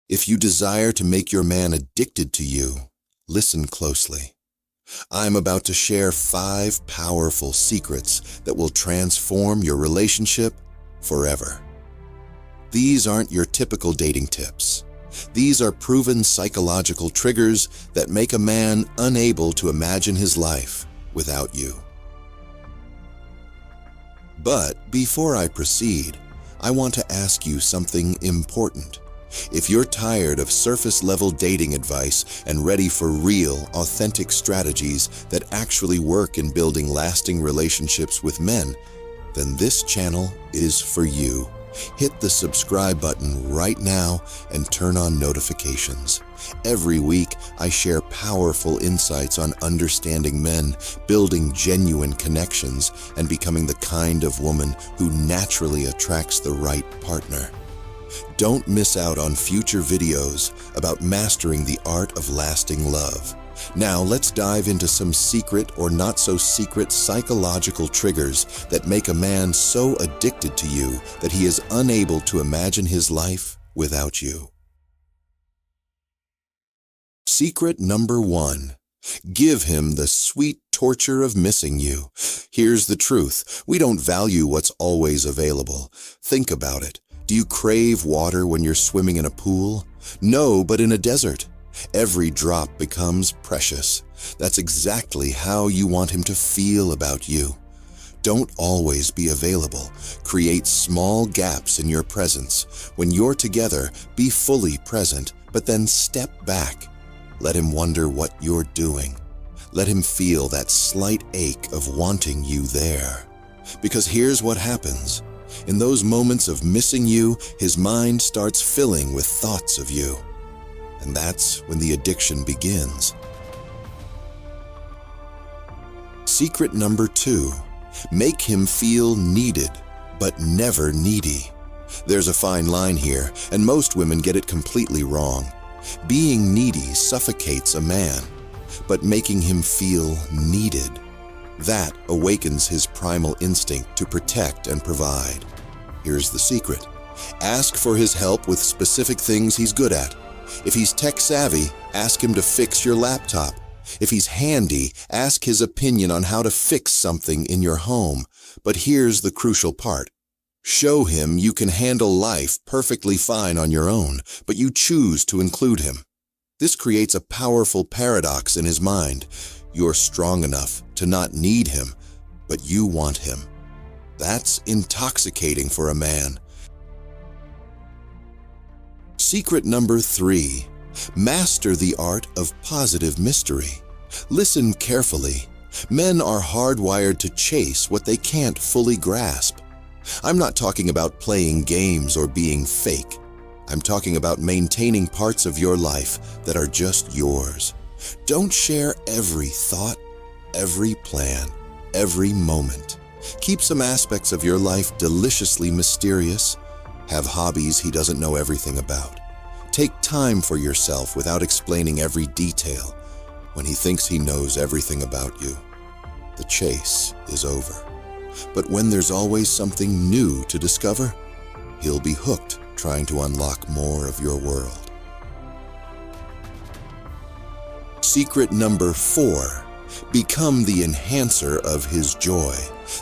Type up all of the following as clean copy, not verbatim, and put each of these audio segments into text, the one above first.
If you desire to make your man addicted to you, listen closely. I'm about to share 5 powerful secrets that will transform your relationship forever. These aren't your typical dating tips. These are proven psychological triggers that make a man unable to imagine his life without you. But before I proceed, I want to ask you something important. If you're tired of surface-level dating advice and ready for real, authentic strategies that actually work in building lasting relationships with men, then this channel is for you. Hit the subscribe button right now and turn on notifications. Every week, I share powerful insights on understanding men, building genuine connections, and becoming the kind of woman who naturally attracts the right partner. Don't miss out on future videos about mastering the art of lasting love. Now let's dive into some secret or not so secret psychological triggers that make a man so addicted to you that he is unable to imagine his life without you. Secret number 1. Give him the sweet torture of missing you. Here's the truth. We don't value what's always available. Think about it. Do you crave water when you're swimming in a pool? No, but in a desert. Every drop becomes precious. That's exactly how you want him to feel about you. Don't always be available. Create small gaps in your presence. When you're together, be fully present, but then step back. Let him wonder what you're doing. Let him feel that slight ache of wanting you there. Because here's what happens. In those moments of missing you, his mind starts filling with thoughts of you. And that's when the addiction begins. Secret number 2. Make him feel needed, but never needy. There's a fine line here, and most women get it completely wrong. Being needy suffocates a man, but making him feel needed, that awakens his primal instinct to protect and provide. Here's the secret. Ask for his help with specific things he's good at. If he's tech-savvy, ask him to fix your laptop. If he's handy, ask his opinion on how to fix something in your home. But here's the crucial part. Show him you can handle life perfectly fine on your own, but you choose to include him. This creates a powerful paradox in his mind. You're strong enough to not need him, but you want him. That's intoxicating for a man. Secret number 3. Master the art of positive mystery. Listen carefully. Men are hardwired to chase what they can't fully grasp. I'm not talking about playing games or being fake. I'm talking about maintaining parts of your life that are just yours. Don't share every thought, every plan, every moment. Keep some aspects of your life deliciously mysterious. Have hobbies he doesn't know everything about. Take time for yourself without explaining every detail. When he thinks he knows everything about you, the chase is over. But when there's always something new to discover, he'll be hooked trying to unlock more of your world. Secret number 4. Become the enhancer of his joy.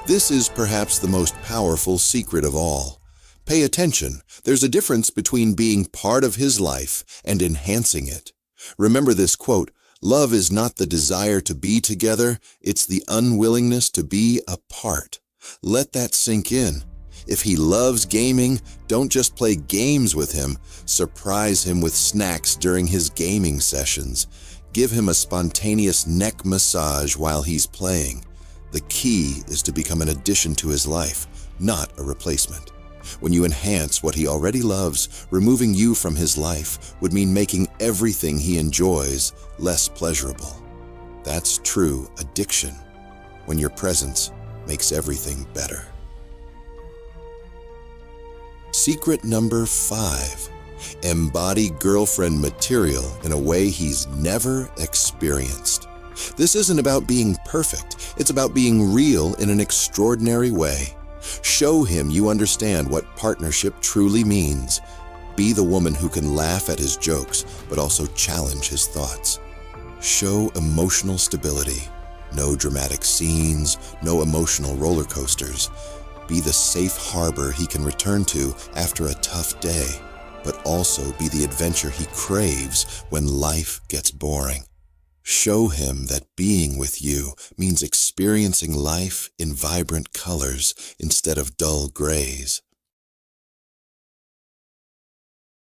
This is perhaps the most powerful secret of all. Pay attention. There's a difference between being part of his life and enhancing it. Remember this quote, "Love is not the desire to be together, it's the unwillingness to be apart." Let that sink in. If he loves gaming, don't just play games with him. Surprise him with snacks during his gaming sessions. Give him a spontaneous neck massage while he's playing. The key is to become an addition to his life, not a replacement. When you enhance what he already loves, removing you from his life would mean making everything he enjoys less pleasurable. That's true addiction, when your presence makes everything better. Secret number 5. Embody girlfriend material in a way he's never experienced. This isn't about being perfect, it's about being real in an extraordinary way. Show him you understand what partnership truly means. Be the woman who can laugh at his jokes, but also challenge his thoughts. Show emotional stability. No dramatic scenes, no emotional roller coasters. Be the safe harbor he can return to after a tough day, but also be the adventure he craves when life gets boring. Show him that being with you means experiencing life in vibrant colors instead of dull grays.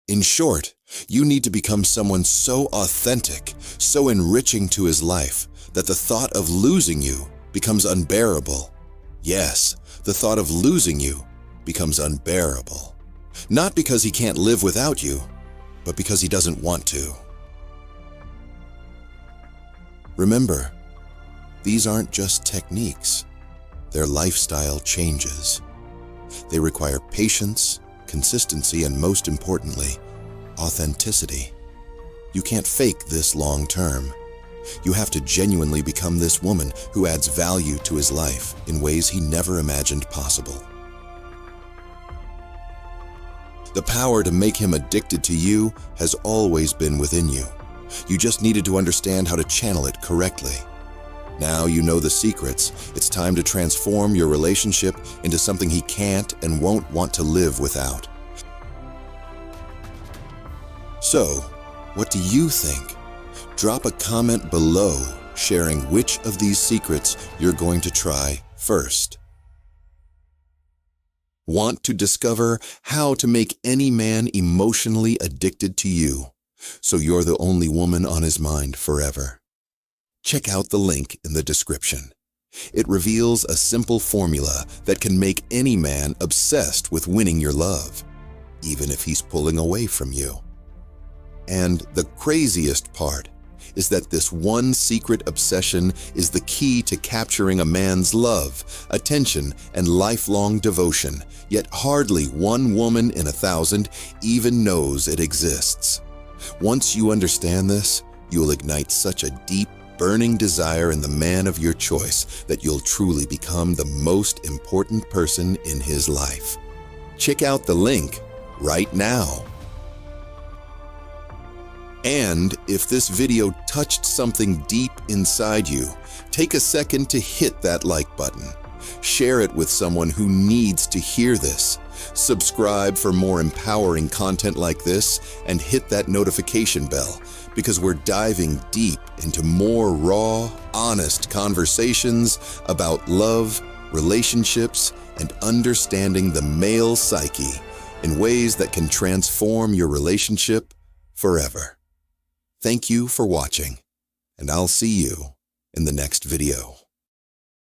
In short, you need to become someone so authentic, so enriching to his life, that the thought of losing you becomes unbearable. Yes, the thought of losing you becomes unbearable. Not because he can't live without you, but because he doesn't want to. Remember, these aren't just techniques. They're lifestyle changes. They require patience, consistency, and most importantly, authenticity. You can't fake this long term. You have to genuinely become this woman who adds value to his life in ways he never imagined possible. The power to make him addicted to you has always been within you. You just needed to understand how to channel it correctly. Now you know the secrets. It's time to transform your relationship into something he can't and won't want to live without. So, what do you think? Drop a comment below sharing which of these secrets you're going to try first. Want to discover how to make any man emotionally addicted to you, so you're the only woman on his mind forever? Check out the link in the description. It reveals a simple formula that can make any man obsessed with winning your love, even if he's pulling away from you. And the craziest part is that this one secret obsession is the key to capturing a man's love, attention, and lifelong devotion, yet hardly one woman in 1,000 even knows it exists. Once you understand this, you'll ignite such a deep, burning desire in the man of your choice that you'll truly become the most important person in his life. Check out the link right now. And if this video touched something deep inside you, take a second to hit that like button. Share it with someone who needs to hear this. Subscribe for more empowering content like this and hit that notification bell, because we're diving deep into more raw, honest conversations about love, relationships, and understanding the male psyche in ways that can transform your relationship forever. Thank you for watching, and I'll see you in the next video.